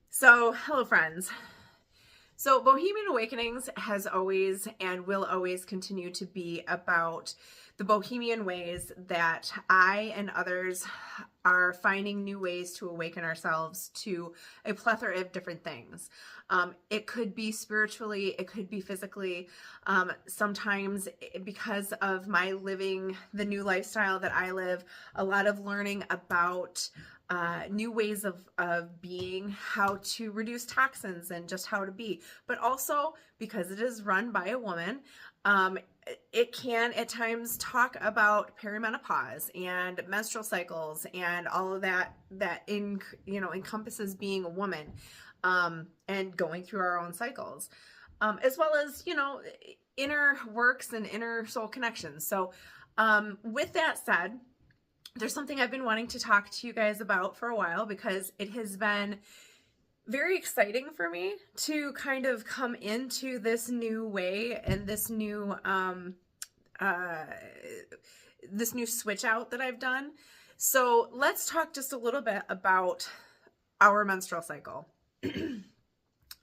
So, hello, friends. So, Bohemian Awakenings has always and will always continue to be about the bohemian ways that I and others are finding new ways to awaken ourselves to a plethora of different things. It could be spiritually, it could be physically. Sometimes, because of my living the new lifestyle that I live, a lot of learning about new ways of being, how to reduce toxins and just how to be. But also, because it is run by a woman, it can at times talk about perimenopause and menstrual cycles and all of that encompasses being a woman, and going through our own cycles, as well as inner works and inner soul connections. So with that said, there's something I've been wanting to talk to you guys about for a while, because it has been very exciting for me to kind of come into this new way and this new switch out that I've done. So let's talk just a little bit about our menstrual cycle.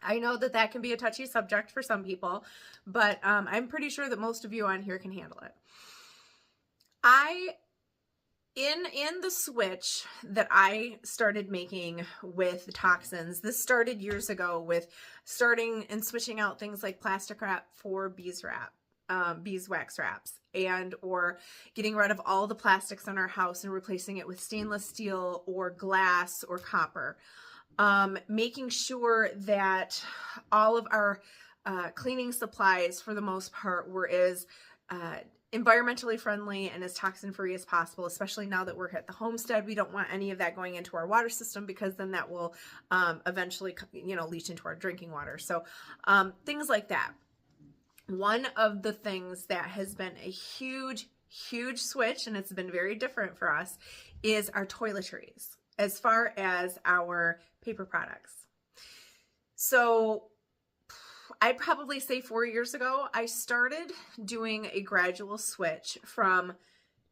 I know that that can be a touchy subject for some people, but I'm pretty sure that most of you on here can handle it. In the switch that I started making with the toxins, this started years ago with starting and switching out things like plastic wrap for beeswax wraps, and or getting rid of all the plastics in our house and replacing it with stainless steel or glass or copper. Making sure that all of our cleaning supplies, for the most part, were as environmentally friendly and as toxin free as possible, especially now that we're at the homestead. We don't want any of that going into our water system, because then that will eventually leach into our drinking water. So things like that. One of the things that has been a huge switch, and it's been very different for us, is our toiletries as far as our paper products. So I'd probably say 4 years ago, I started doing a gradual switch from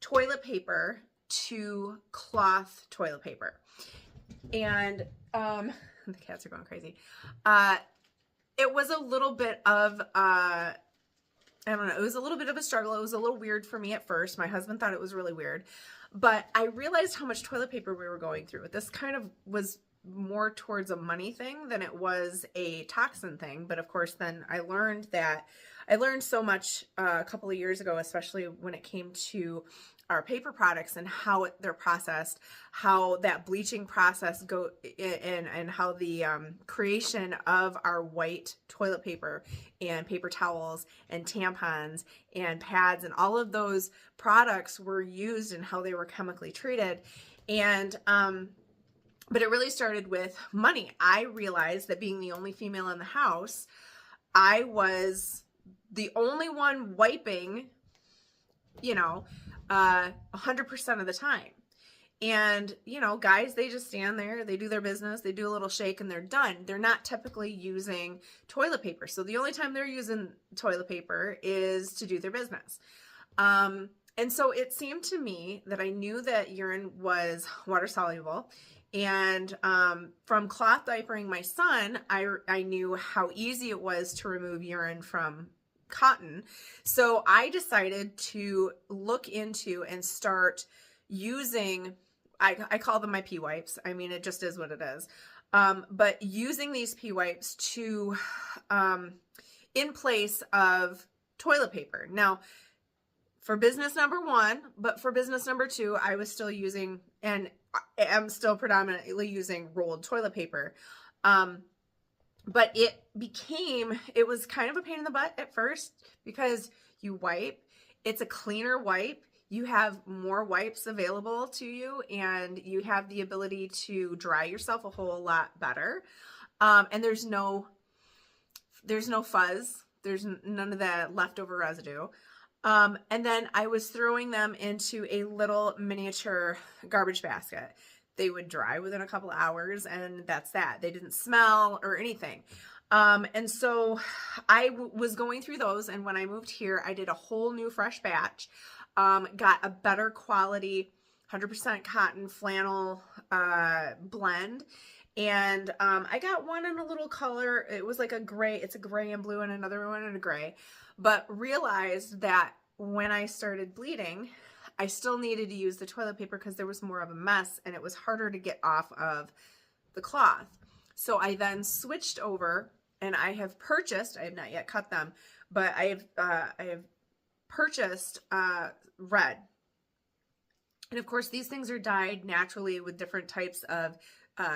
toilet paper to cloth toilet paper. And the cats are going crazy. It was a little bit of, I don't know, it was a little bit of a struggle. It was a little weird for me at first. My husband thought it was really weird. But I realized how much toilet paper we were going through. This kind of was more towards a money thing than it was a toxin thing. But of course, then I learned so much a couple of years ago, especially when it came to our paper products and how they're processed, how that bleaching process go in, and how the creation of our white toilet paper and paper towels and tampons and pads and all of those products were used and how they were chemically treated. And but it really started with money. I realized that being the only female in the house, I was the only one wiping, 100% of the time. And, guys, they just stand there, they do their business, they do a little shake, and they're done. They're not typically using toilet paper. So the only time they're using toilet paper is to do their business. And so it seemed to me that I knew that urine was water soluble. And from cloth diapering my son, I knew how easy it was to remove urine from cotton. So I decided to look into and start using, I call them my pee wipes. I mean, it just is what it is. But using these pee wipes to, in place of toilet paper. Now, for business number one, but for business number two, I was still using, and am still predominantly using, rolled toilet paper. But it was kind of a pain in the butt at first, because you wipe, it's a cleaner wipe. You have more wipes available to you, and you have the ability to dry yourself a whole lot better. And there's no fuzz. There's none of that leftover residue. And then I was throwing them into a little miniature garbage basket. They would dry within a couple of hours, and that's that. They didn't smell or anything. And so I was going through those, and when I moved here, I did a whole new fresh batch, got a better quality 100% cotton flannel blend, And I got one in a little color. It was like a gray. It's a gray and blue, and another one in a gray. But realized that when I started bleeding, I still needed to use the toilet paper because there was more of a mess and it was harder to get off of the cloth. So I then switched over, and I have purchased, I have not yet cut them, but I have purchased red. And of course, these things are dyed naturally with different types of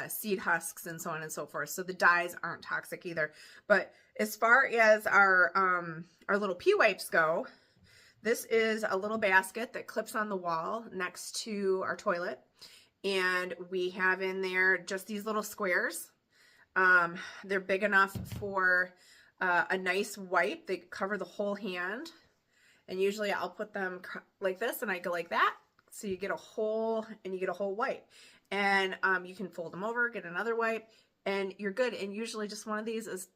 seed husks and so on and so forth. So the dyes aren't toxic either. But as far as our little pee wipes go, this is a little basket that clips on the wall next to our toilet. And we have in there just these little squares. They're big enough for a nice wipe. They cover the whole hand. And usually I'll put them like this, and I go like that. So you get a whole, and you get a whole wipe. And you can fold them over, get another wipe, and you're good. And usually just one of these is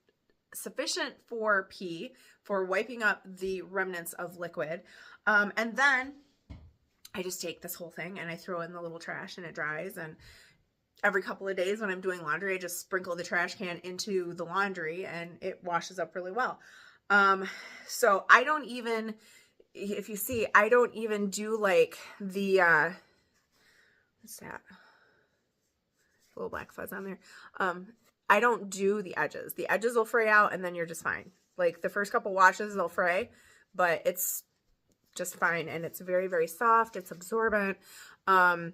sufficient for pee, for wiping up the remnants of liquid. And then I just take this whole thing and I throw it in the little trash, and it dries. And every couple of days when I'm doing laundry, I just sprinkle the trash can into the laundry, and it washes up really well. So I don't even, if you see, I don't even do like the, what's that? A little black fuzz on there. I don't do the edges. The edges will fray out, and then you're just fine. Like the first couple washes, they'll fray, but it's just fine. And it's very, very soft. It's absorbent. And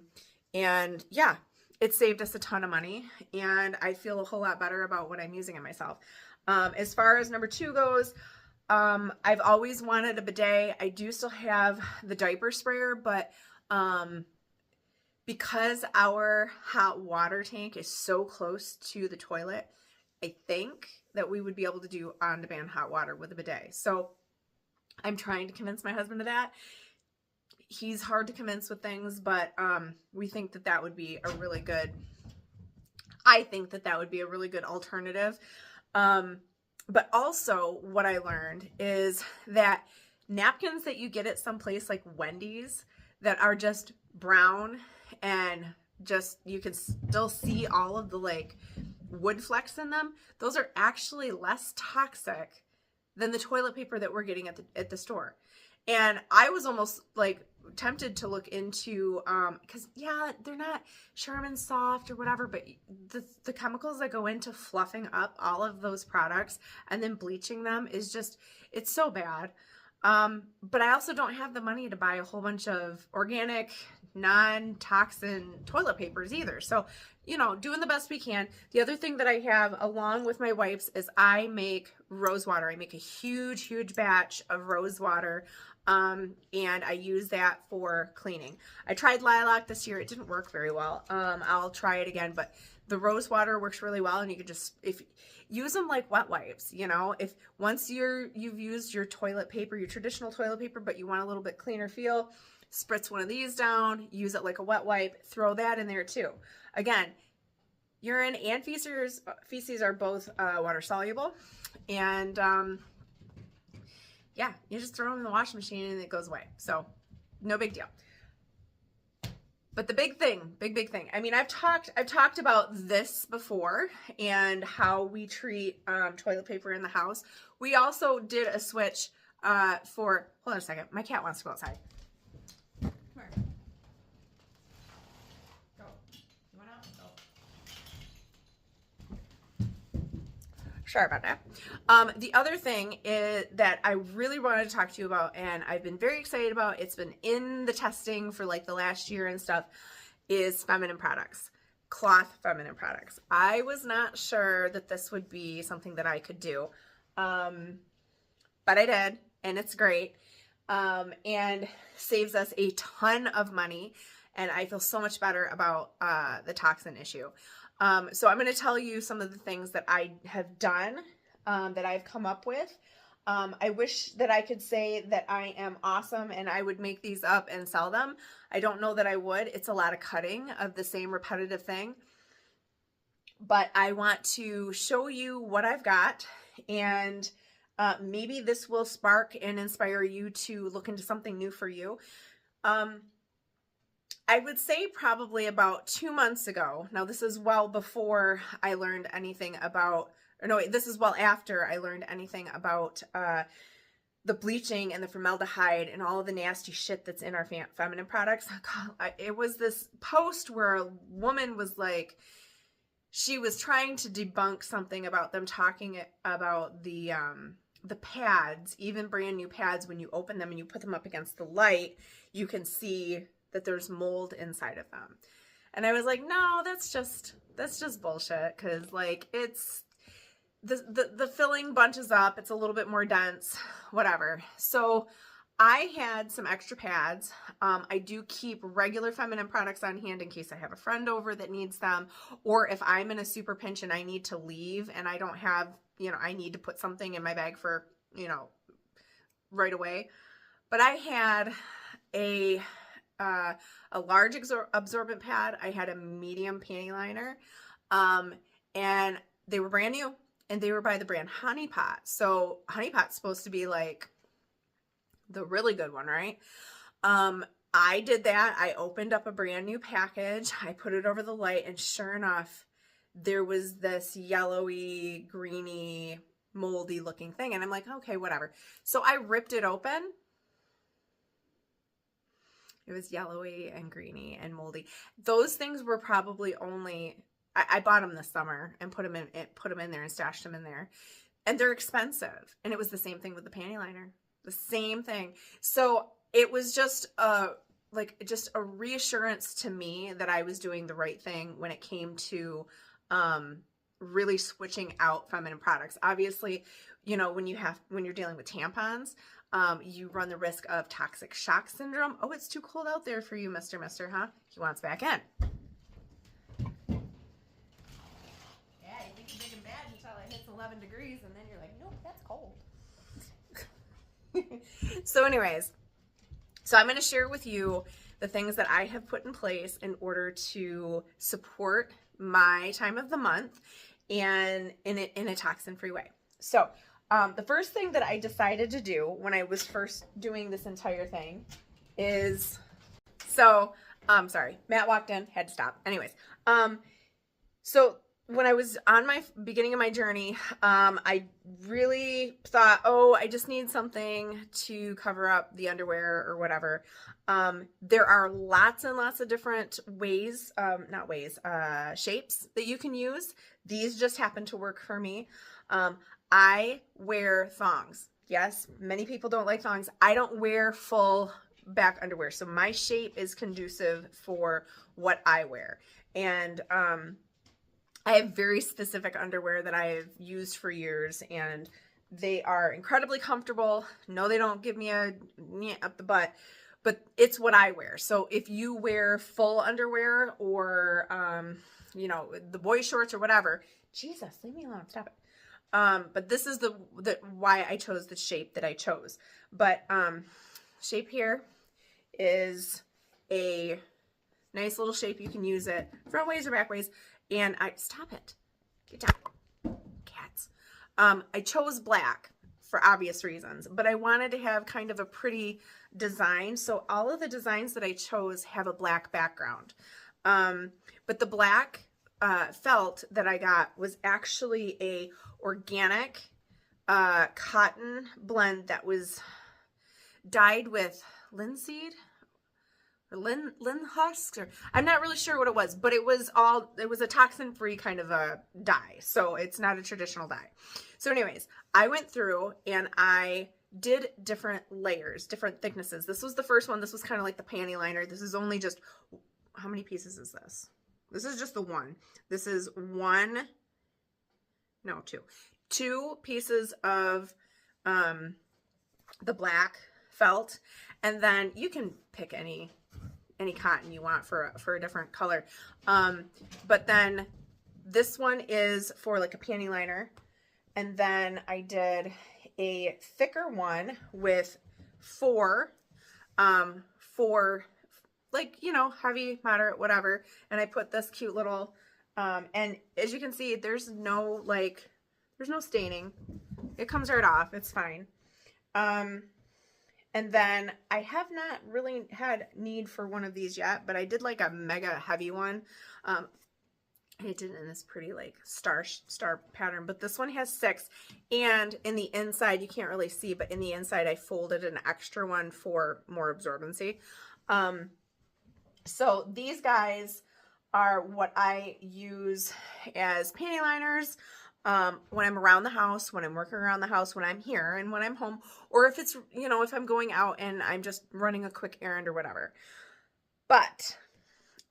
yeah, it saved us a ton of money, and I feel a whole lot better about what I'm using it myself. As far as number 2 goes, I've always wanted a bidet. I do still have the diaper sprayer, but because our hot water tank is so close to the toilet, I think that we would be able to do on-demand hot water with a bidet. So I'm trying to convince my husband of that. He's hard to convince with things, but we think that that would be a really good, I think that that would be a really good alternative. But also what I learned is that napkins that you get at some place like Wendy's that are just brown and just, you can still see all of the like wood flecks in them, those are actually less toxic than the toilet paper that we're getting at the store. And I was almost like tempted to look into, because yeah, they're not Charmin Soft or whatever, but the chemicals that go into fluffing up all of those products and then bleaching them is just, it's so bad. But I also don't have the money to buy a whole bunch of organic, non-toxin toilet papers either. So, you know, doing the best we can. The other thing that I have along with my wipes is I make rose water. I make a huge, huge batch of rose water. And I use that for cleaning. I tried lilac this year. It didn't work very well. I'll try it again, but the rose water works really well, and you can just, use them like wet wipes, you know, if once you've used your toilet paper, your traditional toilet paper, but you want a little bit cleaner feel, spritz one of these down, use it like a wet wipe, throw that in there too. Again, urine and feces are both water soluble, and yeah, you just throw them in the washing machine and it goes away. So no big deal. But the big thing, big thing. I mean, I've talked about this before and how we treat toilet paper in the house. We also did a switch for, hold on a second. My cat wants to go outside. Come here. Go. You want out? Go. Sorry about that. The other thing is that I really wanted to talk to you about, and I've been very excited about, it's been in the testing for like the last year and stuff, is feminine products, cloth feminine products. I was not sure that this would be something that I could do, but I did, and it's great, and saves us a ton of money, and I feel so much better about the toxin issue. So I'm going to tell you some of the things that I have done, that I've come up with. I wish that I could say that I am awesome and I would make these up and sell them. I don't know that I would. It's a lot of cutting of the same repetitive thing. But I want to show you what I've got, and maybe this will spark and inspire you to look into something new for you. I would say probably about 2 months ago. Now, this is well before I learned anything about, or no, wait, this is well after I learned anything about the bleaching and the formaldehyde and all of the nasty shit that's in our feminine products. God, it was this post where a woman was like, she was trying to debunk something about them talking about the pads, even brand new pads, when you open them and you put them up against the light, you can see that there's mold inside of them. And I was like, no, that's just bullshit. Cause like it's the filling bunches up. It's a little bit more dense, whatever. So I had some extra pads. I do keep regular feminine products on hand in case I have a friend over that needs them, or if I'm in a super pinch and I need to leave and I don't have, I need to put something in my bag for, right away. But I had a large absorbent pad. I had a medium panty liner, and they were brand new, and they were by the brand Honey Pot. So Honey Pot's supposed to be like the really good one, right? I did that. I opened up a brand new package. I put it over the light, and sure enough, there was this yellowy, greeny, moldy looking thing. And I'm like, okay, whatever. So I ripped it open. It was yellowy and greeny and moldy. Those things were probably only, I bought them this summer and put them in there and stashed them in there. And they're expensive. And it was the same thing with the panty liner. The same thing. So it was just a reassurance to me that I was doing the right thing when it came to really switching out feminine products. Obviously, when you're dealing with tampons, you run the risk of toxic shock syndrome. Oh, it's too cold out there for you, Mr. Huh? He wants back in. Yeah, you think you're big and bad until it hits 11 degrees, and then you're like, nope, that's cold. So anyways, I'm going to share with you the things that I have put in place in order to support my time of the month and in a toxin-free way. So the first thing that I decided to do when I was first doing this entire thing is, sorry, Matt walked in, had to stop. Anyways, so when I was on my beginning of my journey, I really thought, I just need something to cover up the underwear or whatever. There are lots and lots of different shapes that you can use. These just happen to work for me. I wear thongs. Yes, many people don't like thongs. I don't wear full back underwear. So my shape is conducive for what I wear. And, I have very specific underwear that I have used for years, and they are incredibly comfortable. No, they don't give me a up the butt, but it's what I wear. So if you wear full underwear or, the boy shorts or whatever, Jesus, leave me alone. Stop it. But this is why I chose the shape that I chose. But shape here is a nice little shape. You can use it front ways or back ways. And stop it. Get down. Cats. I chose black for obvious reasons, but I wanted to have kind of a pretty design. So all of the designs that I chose have a black background. But the black felt that I got was actually a organic cotton blend that was dyed with linseed or husk, or I'm not really sure what it was, but it was a toxin-free kind of a dye. So it's not a traditional dye. So anyways, I went through and I did different layers, different thicknesses. This was the first one. This was kind of like the panty liner. This is only just, how many pieces is this? This is just the one. This is two pieces of the black felt, and then you can pick any cotton you want for a different color. But then this one is for like a panty liner. And then I did a thicker one with four like, heavy, moderate, whatever. And I put this cute little, and as you can see, there's no staining. It comes right off. It's fine. And And then I have not really had need for one of these yet, but I did like a mega heavy one. I did in this pretty like star pattern, but this one has 6, and in the inside, you can't really see, but in the inside I folded an extra one for more absorbency. So these guys are what I use as panty liners when I'm around the house, when I'm working around the house, when I'm here, and when I'm home, or if it's, you know, if I'm going out and I'm just running a quick errand or whatever. But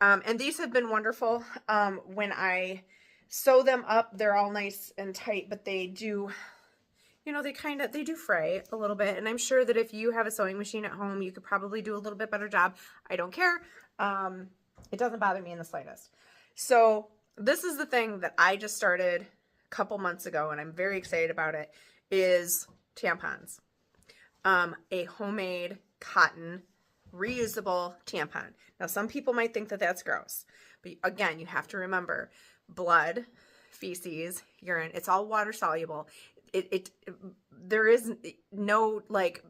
and these have been wonderful. When I sew them up, they're all nice and tight, but they do, you know, they do fray a little bit. And I'm sure that if you have a sewing machine at home, you could probably do a little bit better job. I don't care. It doesn't bother me in the slightest. So this is the thing that I just started a couple months ago, and I'm very excited about it, is tampons. A homemade cotton reusable tampon. Now, some people might think that that's gross, but again, you have to remember blood, feces, urine, it's all water soluble. There is no like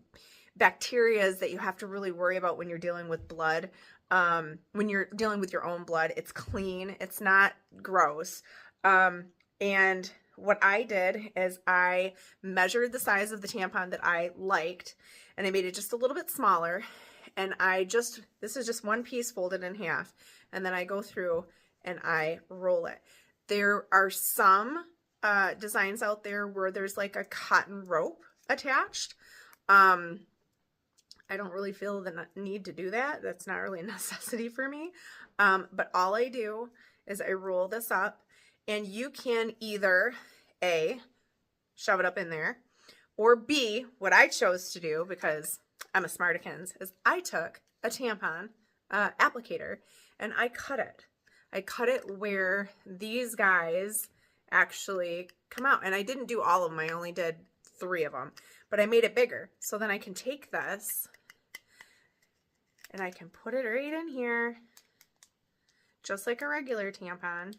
bacterias that you have to really worry about when you're dealing with blood. When you're dealing with your own blood, it's clean. It's not gross. And what I did is I measured the size of the tampon that I liked, and I made it just a little bit smaller. And this is just one piece folded in half. And then I go through and I roll it. There are some designs out there where there's like a cotton rope attached. I don't really feel the need to do that. That's not really a necessity for me. But all I do is I roll this up, and you can either A, shove it up in there, or B, what I chose to do, because I'm a smartikins, is I took a tampon applicator and I cut it. I cut it where these guys actually come out. And I didn't do all of them. I only did 3 of them. But I made it bigger. So then I can take this and I can put it right in here, just like a regular tampon.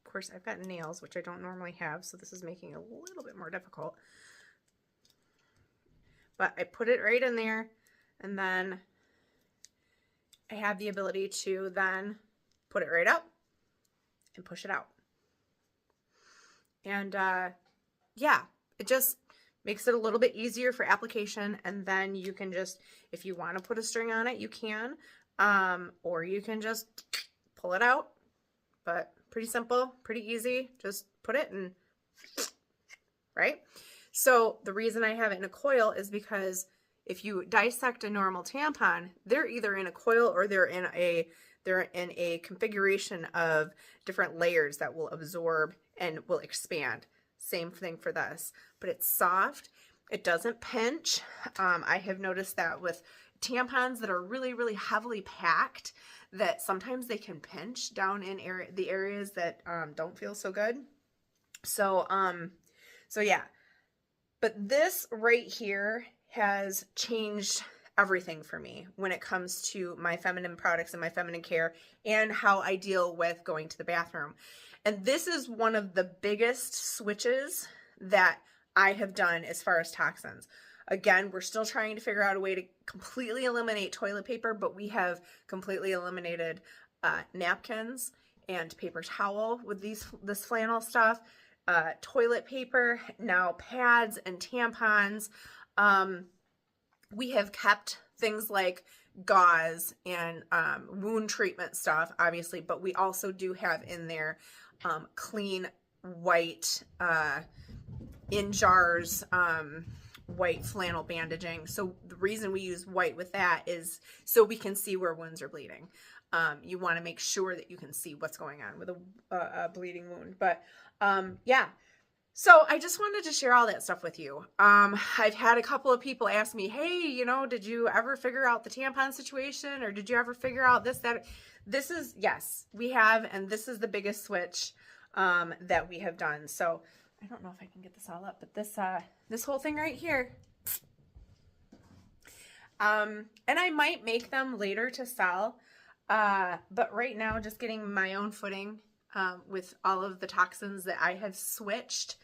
Of course, I've got nails, which I don't normally have, so this is making it a little bit more difficult. But I put it right in there, and then I have the ability to then put it right up and push it out. And yeah, it just makes it a little bit easier for application. And then you can just, if you want to put a string on it, you can, or you can just pull it out. But pretty simple, pretty easy. Just put it and, right? So the reason I have it in a coil is because if you dissect a normal tampon, they're either in a coil or they're in a configuration of different layers that will absorb and will expand. Same thing for this, but it's soft. It doesn't pinch. I have noticed that with tampons that are really, really heavily packed, that sometimes they can pinch down in the areas that don't feel so good. So yeah. But this right here has changed everything for me when it comes to my feminine products and my feminine care and how I deal with going to the bathroom. And this is one of the biggest switches that I have done as far as toxins. Again, we're still trying to figure out a way to completely eliminate toilet paper, but we have completely eliminated napkins and paper towel with this flannel stuff. Toilet paper, now pads and tampons. We have kept things like gauze and wound treatment stuff, obviously, but we also do have in there clean white in jars white flannel bandaging. So the reason we use white with that is so we can see where wounds are bleeding. You want to make sure that you can see what's going on with a bleeding wound. But yeah, so I just wanted to share all that stuff with you. I've had a couple of people ask me, hey, you know, did you ever figure out the tampon situation, or did you ever figure out this, that? This is, yes, we have, and this is the biggest switch that we have done. So I don't know if I can get this all up, but this whole thing right here. And I might make them later to sell, but right now just getting my own footing with all of the toxins that I have switched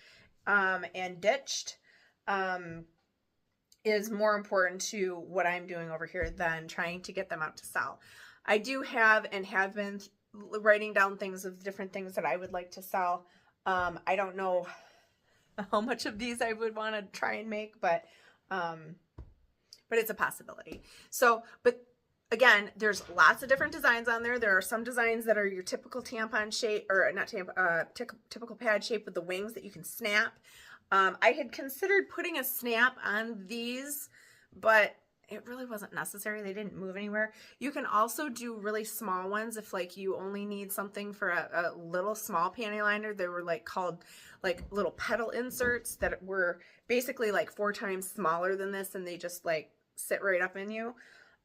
and ditched. is more important to what I'm doing over here than trying to get them out to sell. I do have and have been writing down things of different things that I would like to sell. I don't know how much of these I would want to try and make, but it's a possibility. So, but again, there's lots of different designs on there. There are some designs that are your typical tampon shape, or not tampon, typical pad shape with the wings that you can snap. I had considered putting a snap on these, but it really wasn't necessary. They didn't move anywhere. You can also do really small ones if like you only need something for a little small panty liner. They were like called like little pedal inserts that were basically like 4 times smaller than this, and they just like sit right up in you.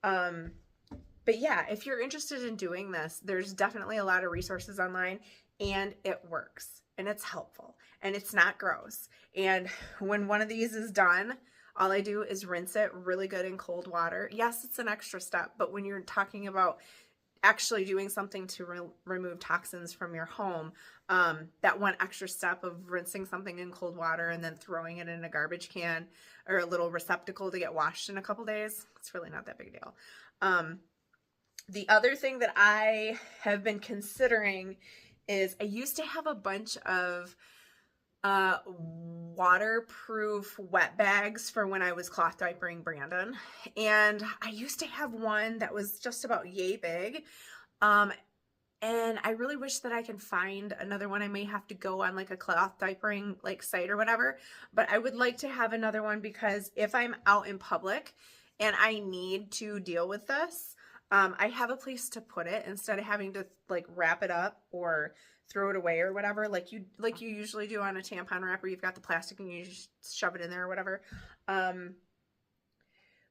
But yeah, if you're interested in doing this, there's definitely a lot of resources online, and it works, and it's helpful, and it's not gross. And when one of these is done, all I do is rinse it really good in cold water. Yes, it's an extra step, but when you're talking about actually doing something to remove toxins from your home, that one extra step of rinsing something in cold water and then throwing it in a garbage can or a little receptacle to get washed in a couple days, it's really not that big a deal. The other thing that I have been considering is I used to have a bunch of waterproof wet bags for when I was cloth diapering Brandon. And I used to have one that was just about yay big. And I really wish that I could find another one. I may have to go on like a cloth diapering like site or whatever, but I would like to have another one because if I'm out in public and I need to deal with this, I have a place to put it instead of having to like wrap it up or throw it away or whatever, like you usually do on a tampon wrapper. You've got the plastic and you just shove it in there or whatever.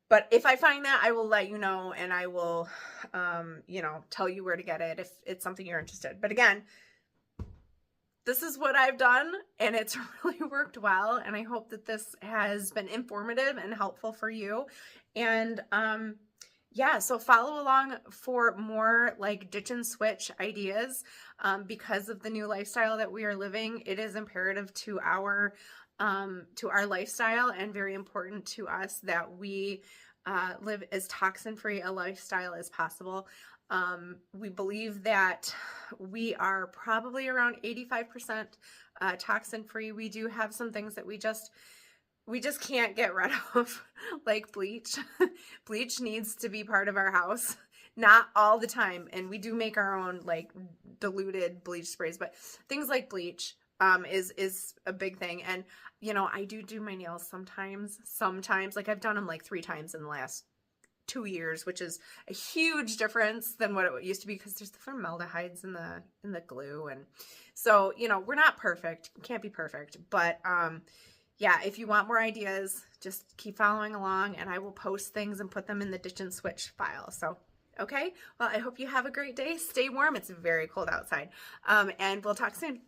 But if I find that, I will let you know, and I will, you know, tell you where to get it if it's something you're interested. But again, this is what I've done, and it's really worked well. And I hope that this has been informative and helpful for you. And, yeah, so follow along for more like ditch and switch ideas. Because of the new lifestyle that we are living, it is imperative to our lifestyle and very important to us that we live as toxin-free a lifestyle as possible. We believe that we are probably around 85% toxin-free. We do have some things that we just can't get rid of, like bleach. Bleach needs to be part of our house, not all the time. And we do make our own like diluted bleach sprays, but things like bleach is a big thing. And, you know, I do my nails sometimes, like I've done them like 3 times in the last 2 years, which is a huge difference than what it used to be because there's the formaldehydes in the glue. And so, you know, we're not perfect, can't be perfect, but, yeah, if you want more ideas, just keep following along and I will post things and put them in the ditch and switch file. So, okay. Well, I hope you have a great day. Stay warm. It's very cold outside. And we'll talk soon.